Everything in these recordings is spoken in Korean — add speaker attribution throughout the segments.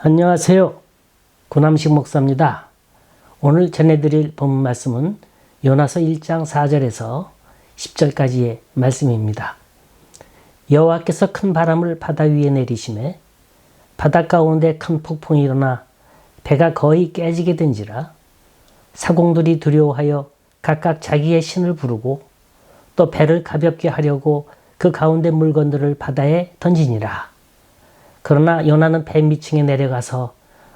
Speaker 1: 안녕하세요. 구남식 목사입니다. 오늘 전해드릴 본문 말씀은 요나서 1장 4절에서 10절까지의 말씀입니다. 여호와께서 큰 바람을 바다 위에 내리시매 바다 가운데 큰 폭풍이 일어나 배가 거의 깨지게 된지라 사공들이 두려워하여 각각 자기의 신을 부르고 또 배를 가볍게 하려고 그 가운데 물건들을 바다에 던지니라. 그러나 요나는 배 밑층에 내려가서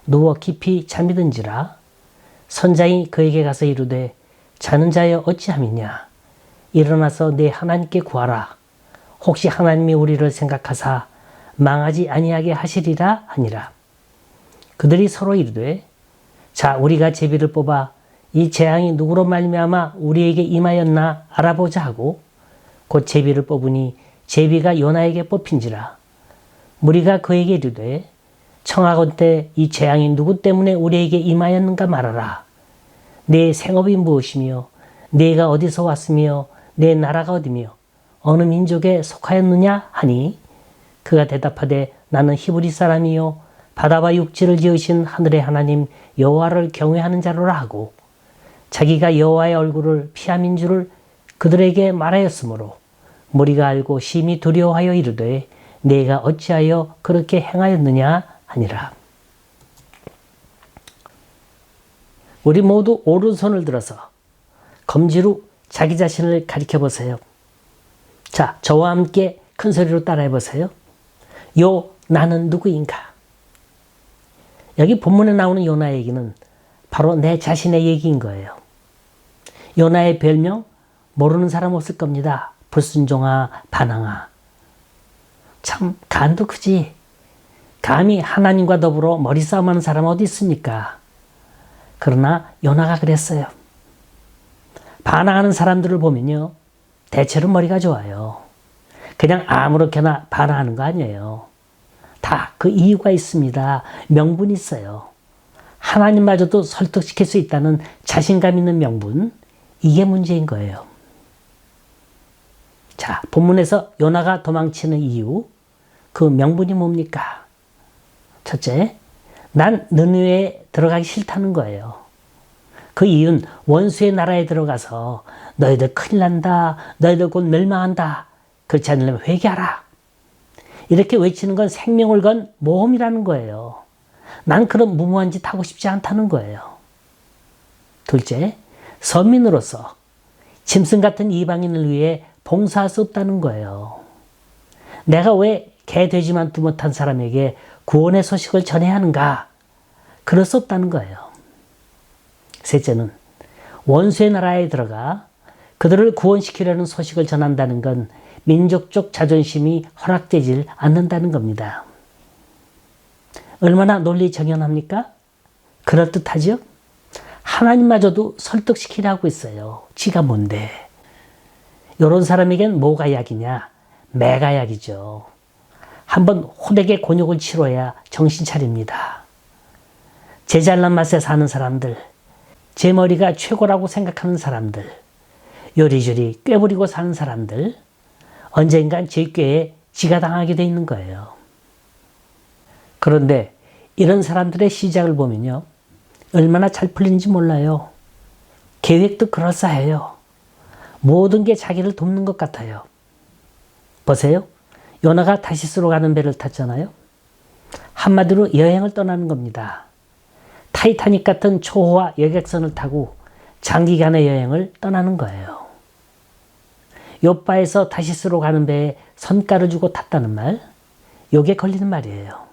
Speaker 1: 누워 깊이 잠이 든지라 선장이 그에게 가서 이르되 자는 자여 어찌함이냐 일어나서 네 하나님께 구하라 혹시 하나님이 우리를 생각하사 망하지 아니하게 하시리라 하니라. 그들이 서로 이르되 자 우리가 제비를 뽑아 이 재앙이 누구로 말미암아 우리에게 임하였나 알아보자 하고 곧 제비를 뽑으니 제비가 요나에게 뽑힌지라. 무리가 그에게 이르되 청하건대 이 재앙이 누구 때문에 우리에게 임하였는가 말하라. 네 생업이 무엇이며 네가 어디서 왔으며 네 나라가 어디며 어느 민족에 속하였느냐 하니 그가 대답하되 나는 히브리 사람이요 바다와 육지를 지으신 하늘의 하나님 여호와를 경외하는 자로라 하고 자기가 여호와의 얼굴을 피함인 줄을 그들에게 말하였으므로 무리가 알고 심히 두려워하여 이르되 네가 어찌하여 그렇게 행하였느냐 하니라. 우리 모두 오른손을 들어서 검지로 자기 자신을 가리켜 보세요. 자, 저와 함께 큰 소리로 따라해 보세요. 요 나는 누구인가? 여기 본문에 나오는 요나 얘기는 바로 내 자신의 얘기인 거예요. 요나의 별명 모르는 사람 없을 겁니다. 불순종아, 반항아. 참 간도 크지. 감히 하나님과 더불어 머리싸움하는 사람 어디 있습니까? 그러나 요나가 그랬어요. 반항하는 사람들을 보면요. 대체로 머리가 좋아요. 그냥 아무렇게나 반항하는 거 아니에요. 다 그 이유가 있습니다. 명분이 있어요. 하나님마저도 설득시킬 수 있다는 자신감 있는 명분. 이게 문제인 거예요. 자, 본문에서 요나가 도망치는 이유, 그 명분이 뭡니까? 첫째, 난 느느웨에 들어가기 싫다는 거예요. 그 이유는 원수의 나라에 들어가서 너희들 큰일 난다, 너희들 곧 멸망한다, 그렇지 않으려면 회개하라. 이렇게 외치는 건 생명을 건 모험이라는 거예요. 난 그런 무모한 짓 하고 싶지 않다는 거예요. 둘째, 서민으로서 짐승 같은 이방인을 위해 봉사할 수 없다는 거예요. 내가 왜 개 돼지만도 못한 사람에게 구원의 소식을 전해야 하는가? 그럴 수 없다는 거예요. 셋째는 원수의 나라에 들어가 그들을 구원시키려는 소식을 전한다는 건 민족적 자존심이 허락되질 않는다는 겁니다. 얼마나 논리 정연합니까? 그럴듯하죠? 하나님마저도 설득시키려 하고 있어요. 지가 뭔데? 이런 사람에겐 뭐가 약이냐? 매가 약이죠. 한번 호되게 곤욕을 치러야 정신 차립니다. 제 잘난 맛에 사는 사람들, 제 머리가 최고라고 생각하는 사람들, 요리조리 꾀부리고 사는 사람들, 언젠간 제 꾀에 지가 당하게 돼 있는 거예요. 그런데 이런 사람들의 시작을 보면요. 얼마나 잘 풀리는지 몰라요. 계획도 그럴싸해요. 모든 게 자기를 돕는 것 같아요. 보세요. 요나가 다시스로 가는 배를 탔잖아요. 한마디로 여행을 떠나는 겁니다. 타이타닉 같은 초호화 여객선을 타고 장기간의 여행을 떠나는 거예요. 요바에서 다시스로 가는 배에 선가를 주고 탔다는 말, 요게 걸리는 말이에요.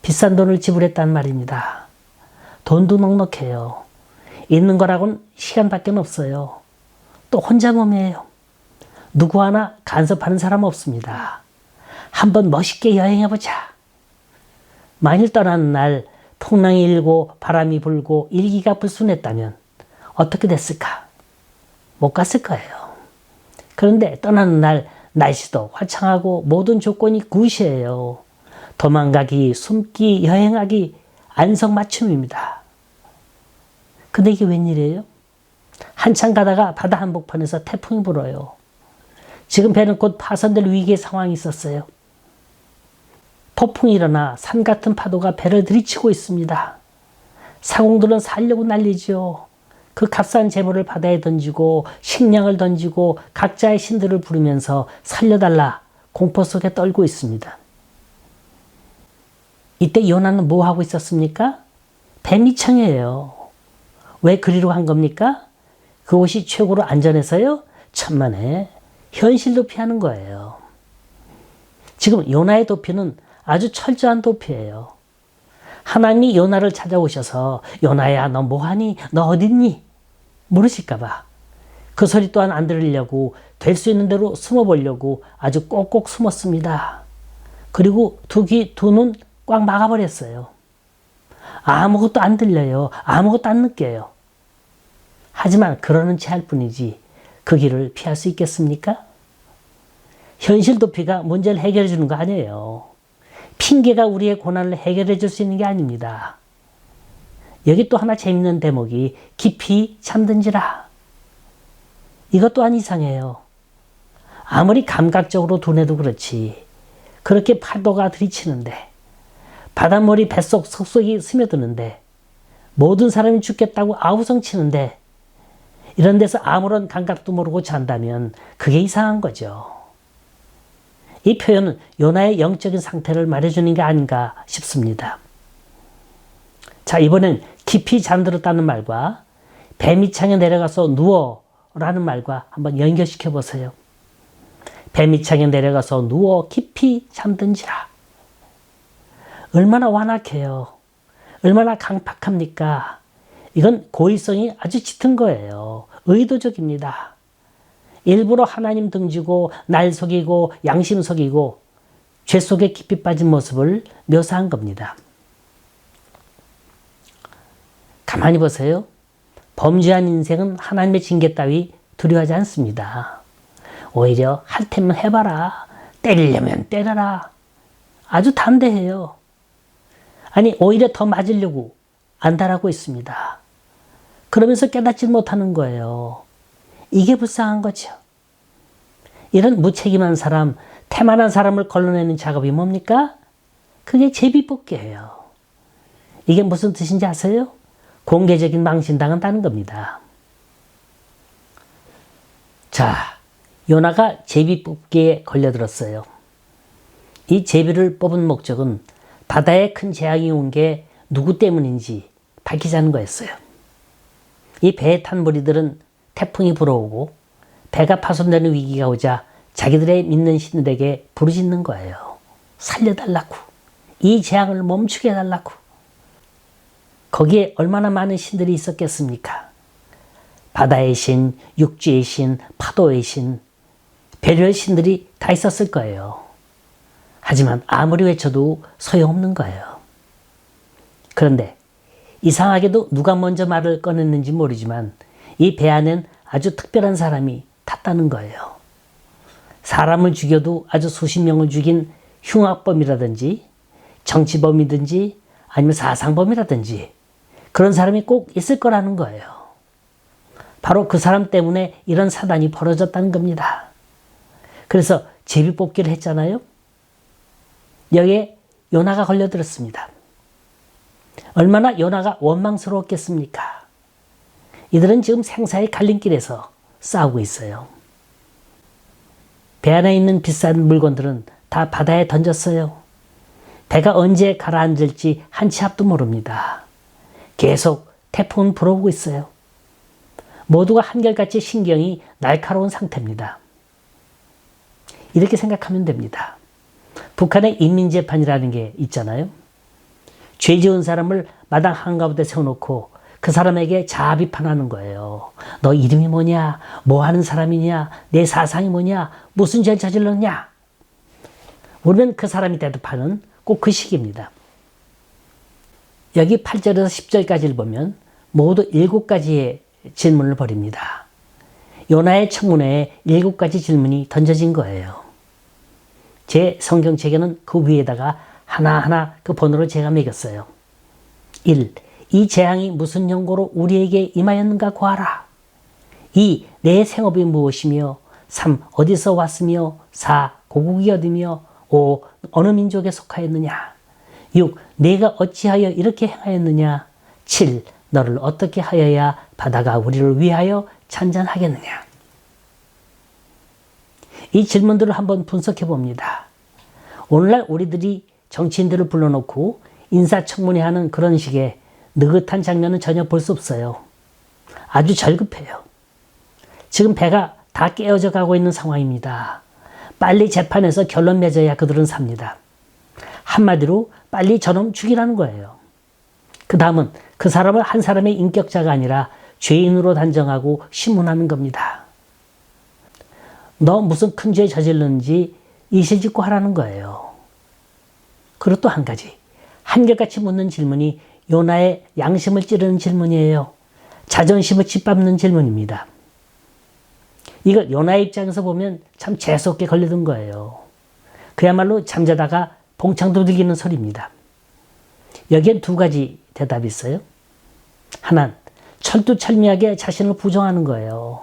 Speaker 1: 비싼 돈을 지불했다는 말입니다. 돈도 넉넉해요. 있는 거라고는 시간밖에 없어요. 또 혼자 몸이에요. 누구 하나 간섭하는 사람 없습니다. 한번 멋있게 여행해보자. 만일 떠나는 날 풍랑이 일고 바람이 불고 일기가 불순했다면 어떻게 됐을까? 못 갔을 거예요. 그런데 떠나는 날 날씨도 화창하고 모든 조건이 굿이에요. 도망가기, 숨기, 여행하기 안성맞춤입니다. 근데 이게 웬일이에요? 한참 가다가 바다 한복판에서 태풍이 불어요. 지금 배는 곧 파손될 위기의 상황이 있었어요. 폭풍이 일어나 산 같은 파도가 배를 들이치고 있습니다. 사공들은 살려고 난리죠. 그 값싼 재물을 바다에 던지고 식량을 던지고 각자의 신들을 부르면서 살려달라 공포 속에 떨고 있습니다. 이때 요나는 뭐 하고 있었습니까? 뱀이청이에요. 왜 그리로 한 겁니까? 그곳이 최고로 안전해서요? 천만에 현실 도피하는 거예요. 지금 요나의 도피는 아주 철저한 도피예요. 하나님이 요나를 찾아오셔서 요나야 너 뭐하니? 너 어딨니? 물으실까봐 그 소리 또한 안 들으려고 될 수 있는 대로 숨어보려고 아주 꼭꼭 숨었습니다. 그리고 두 귀, 두 눈 꽉 막아버렸어요. 아무것도 안 들려요. 아무것도 안 느껴요. 하지만 그러는 채 할 뿐이지 그 길을 피할 수 있겠습니까? 현실 도피가 문제를 해결해 주는 거 아니에요. 핑계가 우리의 고난을 해결해 줄 수 있는 게 아닙니다. 여기 또 하나 재밌는 대목이 깊이 잠든지라. 이것 또한 이상해요. 아무리 감각적으로 둔해도 그렇지 그렇게 파도가 들이치는데 바닷물이 뱃속 속속이 스며드는데 모든 사람이 죽겠다고 아우성치는데 이런 데서 아무런 감각도 모르고 잔다면 그게 이상한 거죠. 이 표현은 요나의 영적인 상태를 말해주는 게 아닌가 싶습니다. 자, 이번엔 깊이 잠들었다는 말과 뱀이 창에 내려가서 누워 라는 말과 한번 연결시켜 보세요. 뱀이 창에 내려가서 누워 깊이 잠든지라. 얼마나 완악해요. 얼마나 강팍합니까? 이건 고의성이 아주 짙은 거예요. 의도적입니다. 일부러 하나님 등지고 날 속이고 양심 속이고 죄 속에 깊이 빠진 모습을 묘사한 겁니다. 가만히 보세요. 범죄한 인생은 하나님의 징계 따위 두려워하지 않습니다. 오히려 할 테면 해봐라. 때리려면 때려라. 아주 담대해요. 아니 오히려 더 맞으려고 안달하고 있습니다. 그러면서 깨닫지 못하는 거예요. 이게 불쌍한 거죠. 이런 무책임한 사람, 태만한 사람을 걸러내는 작업이 뭡니까? 그게 제비뽑기예요. 이게 무슨 뜻인지 아세요? 공개적인 망신당한다는 겁니다. 자, 요나가 제비뽑기에 걸려들었어요. 이 제비를 뽑은 목적은 바다에 큰 재앙이 온 게 누구 때문인지 밝히자는 거였어요. 이 배에 탄 무리들은 태풍이 불어오고 배가 파손되는 위기가 오자 자기들의 믿는 신들에게 부르짖는 거예요. 살려달라고. 이 재앙을 멈추게 해달라고. 거기에 얼마나 많은 신들이 있었겠습니까? 바다의 신, 육지의 신, 파도의 신, 별의 신들이 다 있었을 거예요. 하지만 아무리 외쳐도 소용없는 거예요. 그런데 이상하게도 누가 먼저 말을 꺼냈는지 모르지만 이 배 안엔 아주 특별한 사람이 탔다는 거예요. 사람을 죽여도 아주 수십 명을 죽인 흉악범이라든지 정치범이든지 아니면 사상범이라든지 그런 사람이 꼭 있을 거라는 거예요. 바로 그 사람 때문에 이런 사단이 벌어졌다는 겁니다. 그래서 제비뽑기를 했잖아요. 여기에 요나가 걸려들었습니다. 얼마나 요나가 원망스러웠겠습니까? 이들은 지금 생사의 갈림길에서 싸우고 있어요. 배 안에 있는 비싼 물건들은 다 바다에 던졌어요. 배가 언제 가라앉을지 한 치 앞도 모릅니다. 계속 태풍은 불어오고 있어요. 모두가 한결같이 신경이 날카로운 상태입니다. 이렇게 생각하면 됩니다. 북한의 인민재판이라는 게 있잖아요. 죄 지은 사람을 마당 한가운데 세워놓고 그 사람에게 자아 비판하는 거예요. 너 이름이 뭐냐? 뭐 하는 사람이냐? 내 사상이 뭐냐? 무슨 죄를 저질렀냐? 우리는 그 사람이 대답하는 꼭 그 시기입니다. 여기 8절에서 10절까지를 보면 모두 7가지의 질문을 벌입니다. 요나의 청문회에 7가지 질문이 던져진 거예요. 제 성경책에는 그 위에다가 하나하나 그 번호를 제가 매겼어요. 1. 이 재앙이 무슨 연고로 우리에게 임하였는가 고하라. 2. 내 생업이 무엇이며 3. 어디서 왔으며 4. 고국이 어디며 5. 어느 민족에 속하였느냐? 6. 내가 어찌하여 이렇게 행하였느냐? 7. 너를 어떻게 하여야 바다가 우리를 위하여 잔잔하겠느냐? 이 질문들을 한번 분석해 봅니다. 오늘날 우리들이 정치인들을 불러놓고 인사청문회 하는 그런 식의 느긋한 장면은 전혀 볼 수 없어요. 아주 절급해요. 지금 배가 다 깨어져 가고 있는 상황입니다. 빨리 재판에서 결론 맺어야 그들은 삽니다. 한마디로 빨리 저놈 죽이라는 거예요. 그 다음은 그 사람을 한 사람의 인격자가 아니라 죄인으로 단정하고 신문하는 겁니다. 너 무슨 큰 죄 저질렀는지 이실직고 하라는 거예요. 그리고 또 한 가지, 한결같이 묻는 질문이 요나의 양심을 찌르는 질문이에요. 자존심을 짓밟는 질문입니다. 이걸 요나의 입장에서 보면 참 재수없게 걸리던 거예요. 그야말로 잠자다가 봉창 두들기는 소리입니다. 여기엔 두 가지 대답이 있어요. 하나는 철두철미하게 자신을 부정하는 거예요.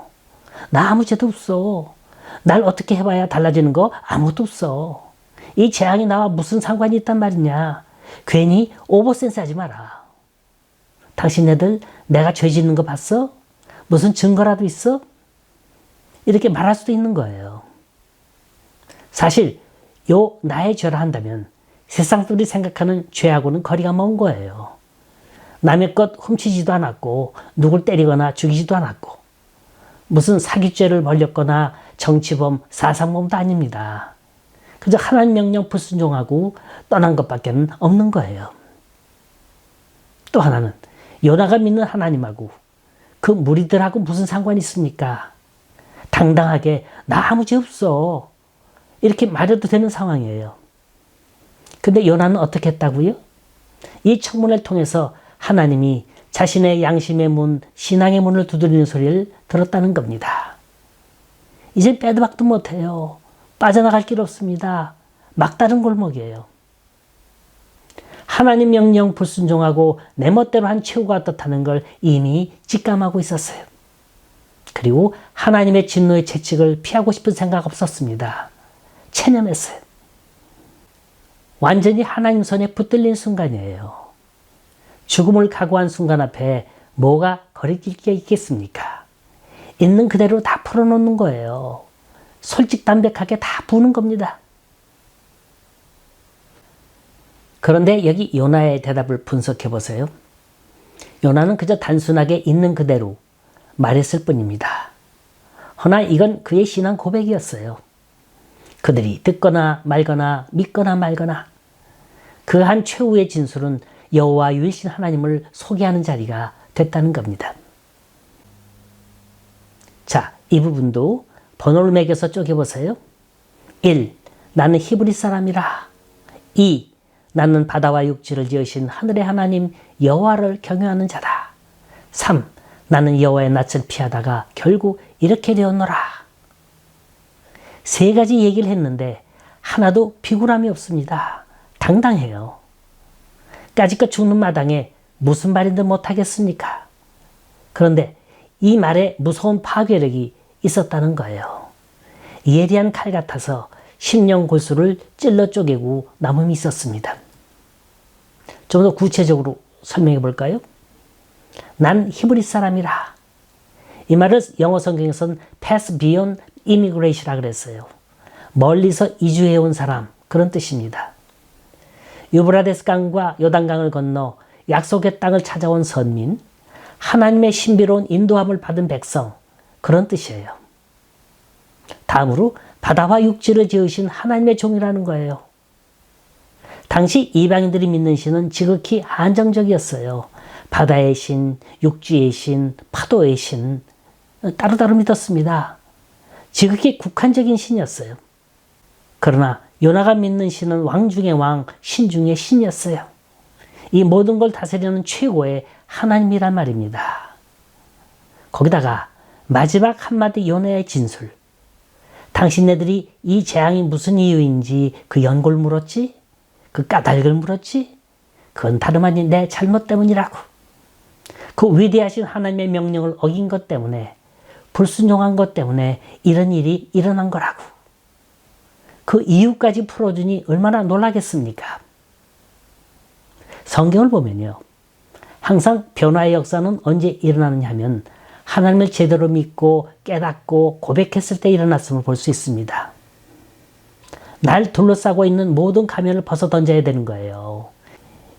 Speaker 1: 나 아무 죄도 없어. 날 어떻게 해봐야 달라지는 거 아무것도 없어. 이 재앙이 나와 무슨 상관이 있단 말이냐. 괜히 오버센스 하지 마라. 당신네들 내가 죄 짓는 거 봤어? 무슨 증거라도 있어? 이렇게 말할 수도 있는 거예요. 사실 요 나의 죄라 한다면 세상 사람들이 생각하는 죄하고는 거리가 먼 거예요. 남의 것 훔치지도 않았고 누굴 때리거나 죽이지도 않았고 무슨 사기죄를 벌였거나 정치범, 사상범도 아닙니다. 그저 하나님 명령 불순종하고 떠난 것밖에 없는 거예요. 또 하나는 요나가 믿는 하나님하고 그 무리들하고 무슨 상관이 있습니까? 당당하게 나 아무 죄 없어. 이렇게 말해도 되는 상황이에요. 근데 요나는 어떻게 했다고요? 이 청문회를 통해서 하나님이 자신의 양심의 문, 신앙의 문을 두드리는 소리를 들었다는 겁니다. 이제 빼도 박도 못해요. 빠져나갈 길 없습니다. 막다른 골목이에요. 하나님 명령 불순종하고 내 멋대로 한 최후가 어떻다는 걸 이미 직감하고 있었어요. 그리고 하나님의 진노의 채찍을 피하고 싶은 생각 없었습니다. 체념했어요. 완전히 하나님 손에 붙들린 순간이에요. 죽음을 각오한 순간 앞에 뭐가 거리낄 게 있겠습니까? 있는 그대로 다 풀어놓는 거예요. 솔직담백하게 다 부는 겁니다. 그런데 여기 요나의 대답을 분석해 보세요. 요나는 그저 단순하게 있는 그대로 말했을 뿐입니다. 허나 이건 그의 신앙 고백이었어요. 그들이 듣거나 말거나 믿거나 말거나 그 한 최후의 진술은 여호와 유일신 하나님을 소개하는 자리가 됐다는 겁니다. 자, 이 부분도 번호를 매겨서 쪼개보세요. 1. 나는 히브리 사람이라. 2. 나는 바다와 육지를 지으신 하늘의 하나님 여호와를 경외하는 자다. 3. 나는 여호와의 낯을 피하다가 결국 이렇게 되었노라. 세 가지 얘기를 했는데 하나도 비굴함이 없습니다. 당당해요. 까짓것 죽는 마당에 무슨 말인들 못하겠습니까? 그런데 이 말에 무서운 파괴력이 있었다는 거예요. 예리한 칼 같아서 심령 골수를 찔러 쪼개고 남음이 있었습니다. 좀 더 구체적으로 설명해 볼까요? 난 히브리 사람이라. 이 말을 영어 성경에서는 pass beyond immigration이라고 그랬어요. 멀리서 이주해온 사람, 그런 뜻입니다. 유브라데스 강과 요단강을 건너 약속의 땅을 찾아온 선민, 하나님의 신비로운 인도함을 받은 백성, 그런 뜻이에요. 다음으로 바다와 육지를 지으신 하나님의 종이라는 거예요. 당시 이방인들이 믿는 신은 지극히 한정적이었어요. 바다의 신, 육지의 신, 파도의 신, 따로따로 믿었습니다. 지극히 국한적인 신이었어요. 그러나 요나가 믿는 신은 왕 중의 왕, 신 중의 신이었어요. 이 모든 걸 다스리는 최고의 하나님이란 말입니다. 거기다가 마지막 한마디 요나의 진술. 당신네들이 이 재앙이 무슨 이유인지 그 연골 물었지? 그 까닭을 물었지? 그건 다름 아닌 내 잘못 때문이라고. 그 위대하신 하나님의 명령을 어긴 것 때문에, 불순종한 것 때문에 이런 일이 일어난 거라고. 그 이유까지 풀어주니 얼마나 놀라겠습니까? 성경을 보면요. 항상 변화의 역사는 언제 일어나느냐 하면 하나님을 제대로 믿고 깨닫고 고백했을 때 일어났음을 볼 수 있습니다. 날 둘러싸고 있는 모든 가면을 벗어 던져야 되는 거예요.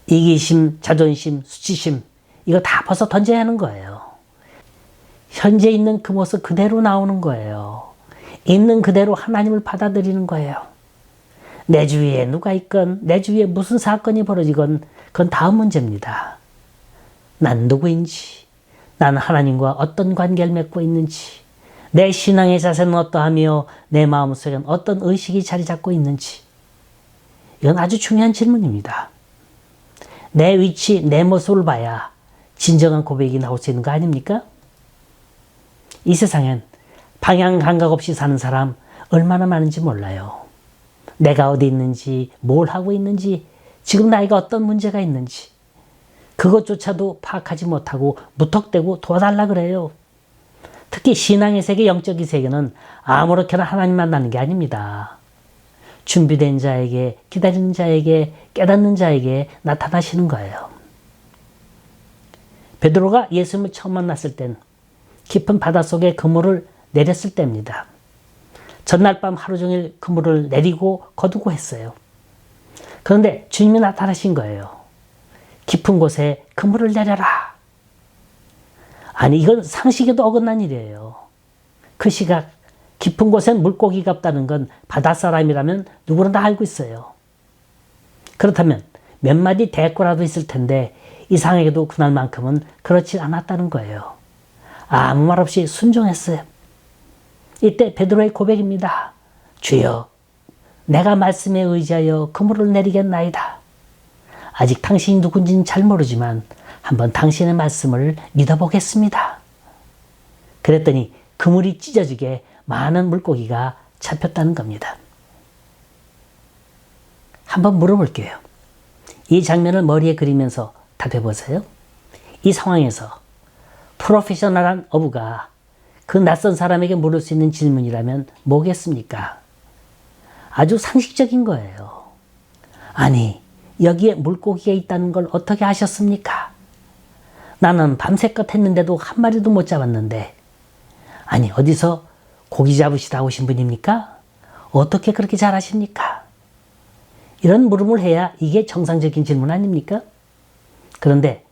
Speaker 1: 이기심, 자존심, 수치심 이거 다 벗어 던져야 하는 거예요. 현재 있는 그 모습 그대로 나오는 거예요. 있는 그대로 하나님을 받아들이는 거예요. 내 주위에 누가 있건 내 주위에 무슨 사건이 벌어지건 그건 다음 문제입니다. 난 누구인지, 나는 하나님과 어떤 관계를 맺고 있는지, 내 신앙의 자세는 어떠하며 내 마음속엔 어떤 의식이 자리 잡고 있는지 이건 아주 중요한 질문입니다. 내 위치, 내 모습을 봐야 진정한 고백이 나올 수 있는 거 아닙니까? 이 세상엔 방향 감각 없이 사는 사람 얼마나 많은지 몰라요. 내가 어디 있는지, 뭘 하고 있는지, 지금 나이가 어떤 문제가 있는지 그것조차도 파악하지 못하고 무턱대고 도와달라 그래요. 특히 신앙의 세계, 영적인 세계는 아무렇게나 하나님 만나는 게 아닙니다. 준비된 자에게, 기다리는 자에게, 깨닫는 자에게 나타나시는 거예요. 베드로가 예수님을 처음 만났을 땐 깊은 바닷속에 그물을 내렸을 때입니다. 전날 밤 하루 종일 그물을 내리고 거두고 했어요. 그런데 주님이 나타나신 거예요. 깊은 곳에 그물을 내려라. 아니 이건 상식에도 어긋난 일이에요. 그 시각 깊은 곳엔 물고기가 없다는 건 바닷사람이라면 누구나 다 알고 있어요. 그렇다면 몇 마디 대꾸라도 있을 텐데 이상하게도 그날만큼은 그렇지 않았다는 거예요. 아무 말 없이 순종했어요. 이때 베드로의 고백입니다. 주여, 내가 말씀에 의지하여 그물을 내리겠나이다. 아직 당신이 누군지는 잘 모르지만 한번 당신의 말씀을 믿어보겠습니다. 그랬더니 그물이 찢어지게 많은 물고기가 잡혔다는 겁니다. 한번 물어볼게요. 이 장면을 머리에 그리면서 답해보세요. 이 상황에서 프로페셔널한 어부가 그 낯선 사람에게 물을 수 있는 질문이라면 뭐겠습니까? 아주 상식적인 거예요. 아니, 여기에 물고기가 있다는 걸 어떻게 아셨습니까? 나는 밤새껏 했는데도 한 마리도 못 잡았는데, 아니, 어디서 고기 잡으시다 오신 분입니까? 어떻게 그렇게 잘하십니까? 이런 물음을 해야 이게 정상적인 질문 아닙니까? 그런데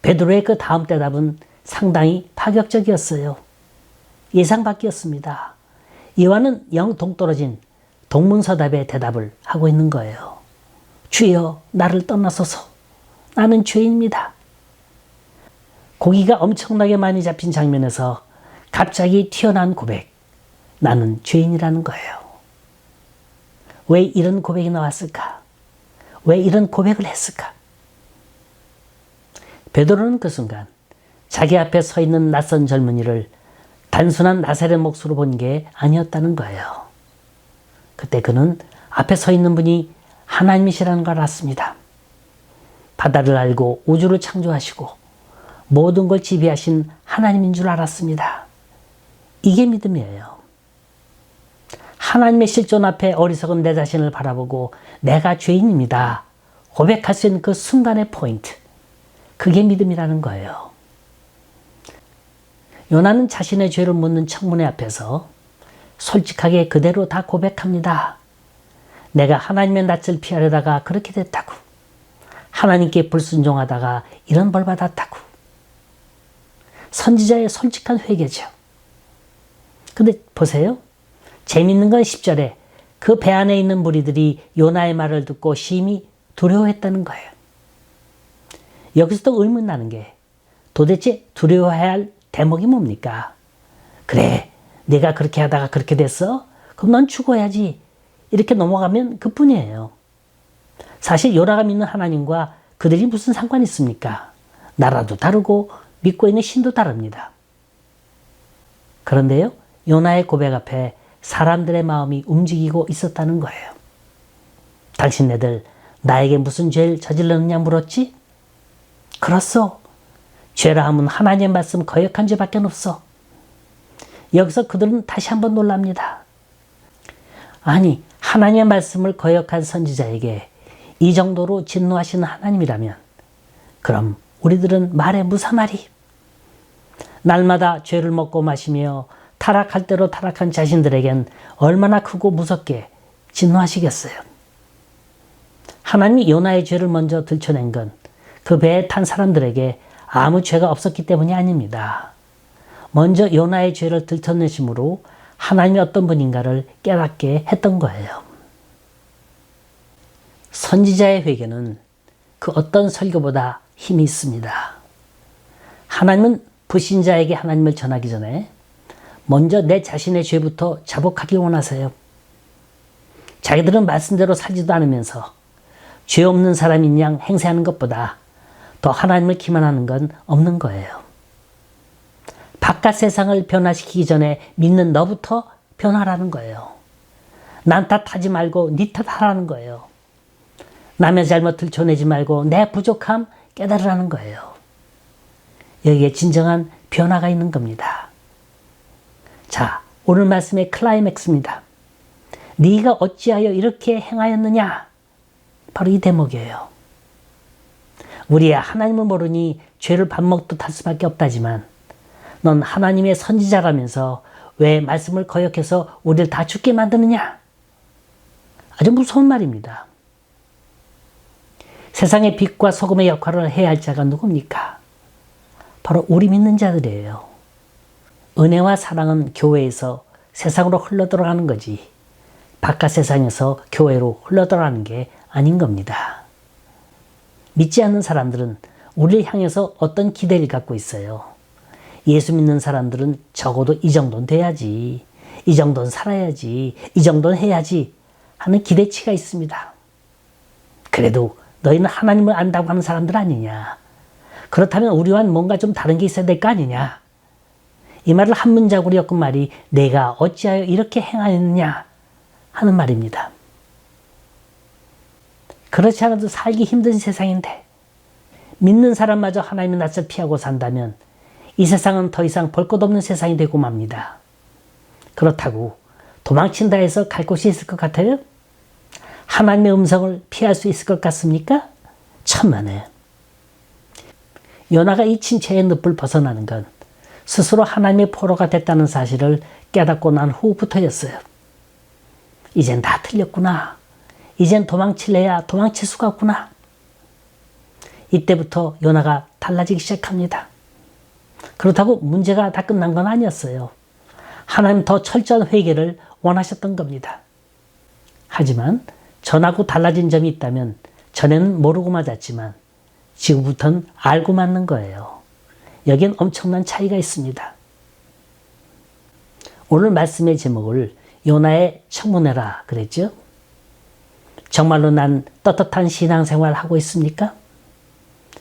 Speaker 1: 베드로의 그 다음 대답은 상당히 파격적이었어요. 예상 밖이었습니다. 이와는 영 동떨어진 동문서답의 대답을 하고 있는 거예요. 주여, 나를 떠나소서. 나는 죄인입니다. 고기가 엄청나게 많이 잡힌 장면에서 갑자기 튀어나온 고백. 나는 죄인이라는 거예요. 왜 이런 고백이 나왔을까? 왜 이런 고백을 했을까? 베드로는 그 순간 자기 앞에 서 있는 낯선 젊은이를 단순한 나사렛 몫으로 본 게 아니었다는 거예요. 그때 그는 앞에 서 있는 분이 하나님이시라는 걸 알았습니다. 바다를 알고 우주를 창조하시고 모든 걸 지배하신 하나님인 줄 알았습니다. 이게 믿음이에요. 하나님의 실존 앞에 어리석은 내 자신을 바라보고 내가 죄인입니다. 고백할 수 있는 그 순간의 포인트. 그게 믿음이라는 거예요. 요나는 자신의 죄를 묻는 청문회 앞에서 솔직하게 그대로 다 고백합니다. 내가 하나님의 낯을 피하려다가 그렇게 됐다고. 하나님께 불순종하다가 이런 벌 받았다고. 선지자의 솔직한 회개죠. 근데 보세요. 재밌는 건 10절에 그 배 안에 있는 무리들이 요나의 말을 듣고 심히 두려워했다는 거예요. 여기서도 의문 나는 게 도대체 두려워해야 할 대목이 뭡니까? 그래, 내가 그렇게 하다가 그렇게 됐어? 그럼 넌 죽어야지. 이렇게 넘어가면 그뿐이에요. 사실 요나가 믿는 하나님과 그들이 무슨 상관이 있습니까? 나라도 다르고 믿고 있는 신도 다릅니다. 그런데요, 요나의 고백 앞에 사람들의 마음이 움직이고 있었다는 거예요. 당신네들 나에게 무슨 죄를 저질렀느냐 물었지? 그렇소. 죄라 하면 하나님의 말씀 거역한 죄밖에 없어. 여기서 그들은 다시 한번 놀랍니다. 아니, 하나님의 말씀을 거역한 선지자에게 이 정도로 진노하시는 하나님이라면 그럼 우리들은 말해 무슨 말이? 날마다 죄를 먹고 마시며 타락할 대로 타락한 자신들에겐 얼마나 크고 무섭게 진노하시겠어요. 하나님이 요나의 죄를 먼저 들춰낸 건 그 배에 탄 사람들에게 아무 죄가 없었기 때문이 아닙니다. 먼저 요나의 죄를 들춰내심으로 하나님이 어떤 분인가를 깨닫게 했던 거예요. 선지자의 회개는 그 어떤 설교보다 힘이 있습니다. 하나님은 불신자에게 하나님을 전하기 전에 먼저 내 자신의 죄부터 자복하기 원하세요. 자기들은 말씀대로 살지도 않으면서 죄 없는 사람인 양 행세하는 것보다 더 하나님을 기만하는 건 없는 거예요. 바깥 세상을 변화시키기 전에 믿는 너부터 변화라는 거예요. 남 탓하지 말고 네 탓하라는 거예요. 남의 잘못 들춰내지 말고 내 부족함 깨달으라는 거예요. 여기에 진정한 변화가 있는 겁니다. 자, 오늘 말씀의 클라이맥스입니다. 네가 어찌하여 이렇게 행하였느냐? 바로 이 대목이에요. 우리야 하나님을 모르니 죄를 밥 먹듯 할 수밖에 없다지만 넌 하나님의 선지자라면서 왜 말씀을 거역해서 우리를 다 죽게 만드느냐? 아주 무서운 말입니다. 세상의 빛과 소금의 역할을 해야 할 자가 누굽니까? 바로 우리 믿는 자들이에요. 은혜와 사랑은 교회에서 세상으로 흘러들어가는 거지 바깥 세상에서 교회로 흘러들어가는 게 아닌 겁니다. 믿지 않는 사람들은 우리를 향해서 어떤 기대를 갖고 있어요. 예수 믿는 사람들은 적어도 이 정도는 돼야지, 이 정도는 살아야지, 이 정도는 해야지 하는 기대치가 있습니다. 그래도 너희는 하나님을 안다고 하는 사람들 아니냐? 그렇다면 우리와는 뭔가 좀 다른 게 있어야 될 거 아니냐? 이 말을 한 문장으로 엮은 말이 내가 어찌하여 이렇게 행하였느냐 하는 말입니다. 그렇지 않아도 살기 힘든 세상인데 믿는 사람마저 하나님의 낯을 피하고 산다면 이 세상은 더 이상 볼 것 없는 세상이 되고 맙니다. 그렇다고 도망친다 해서 갈 곳이 있을 것 같아요? 하나님의 음성을 피할 수 있을 것 같습니까? 천만에. 요나가 이 침체의 늪을 벗어나는 건 스스로 하나님의 포로가 됐다는 사실을 깨닫고 난 후부터였어요. 이젠 다 틀렸구나. 이젠 도망칠래야 도망칠 수가 없구나. 이때부터 요나가 달라지기 시작합니다. 그렇다고 문제가 다 끝난 건 아니었어요. 하나님 더 철저한 회개를 원하셨던 겁니다. 하지만 전하고 달라진 점이 있다면 전에는 모르고 맞았지만 지금부터는 알고 맞는 거예요. 여기엔 엄청난 차이가 있습니다. 오늘 말씀의 제목을 요나의 청문회라 그랬죠? 정말로 난 떳떳한 신앙생활 하고 있습니까?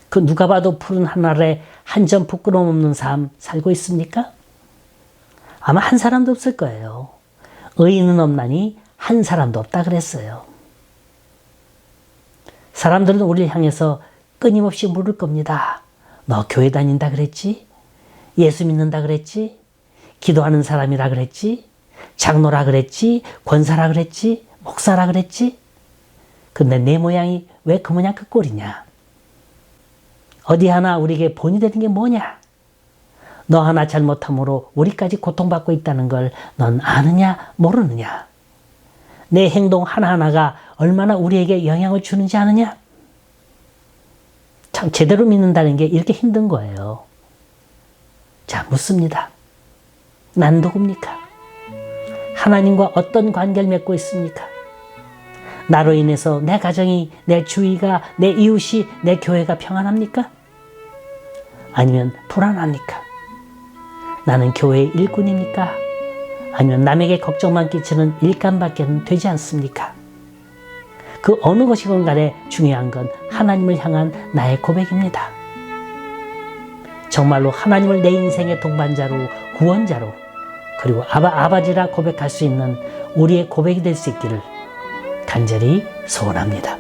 Speaker 1: 그 누가 봐도 푸른 하늘에 한 점 부끄러움 없는 삶 살고 있습니까? 아마 한 사람도 없을 거예요. 의인은 없나니 한 사람도 없다 그랬어요. 사람들은 우리를 향해서 끊임없이 물을 겁니다. 너 교회 다닌다 그랬지? 예수 믿는다 그랬지? 기도하는 사람이라 그랬지? 장로라 그랬지? 권사라 그랬지? 목사라 그랬지? 근데 내 모양이 왜 그 모양 그 꼴이냐? 어디 하나 우리에게 본이 되는 게 뭐냐? 너 하나 잘못함으로 우리까지 고통받고 있다는 걸 넌 아느냐 모르느냐? 내 행동 하나하나가 얼마나 우리에게 영향을 주는지 아느냐? 참 제대로 믿는다는 게 이렇게 힘든 거예요. 자, 묻습니다. 난 누굽니까? 하나님과 어떤 관계를 맺고 있습니까? 나로 인해서 내 가정이, 내 주위가, 내 이웃이, 내 교회가 평안합니까? 아니면 불안합니까? 나는 교회의 일꾼입니까? 아니면 남에게 걱정만 끼치는 일감밖에는 되지 않습니까? 그 어느 것이건 간에 중요한 건 하나님을 향한 나의 고백입니다. 정말로 하나님을 내 인생의 동반자로, 구원자로, 그리고 아버지라 고백할 수 있는 우리의 고백이 될 수 있기를 간절히 소원합니다.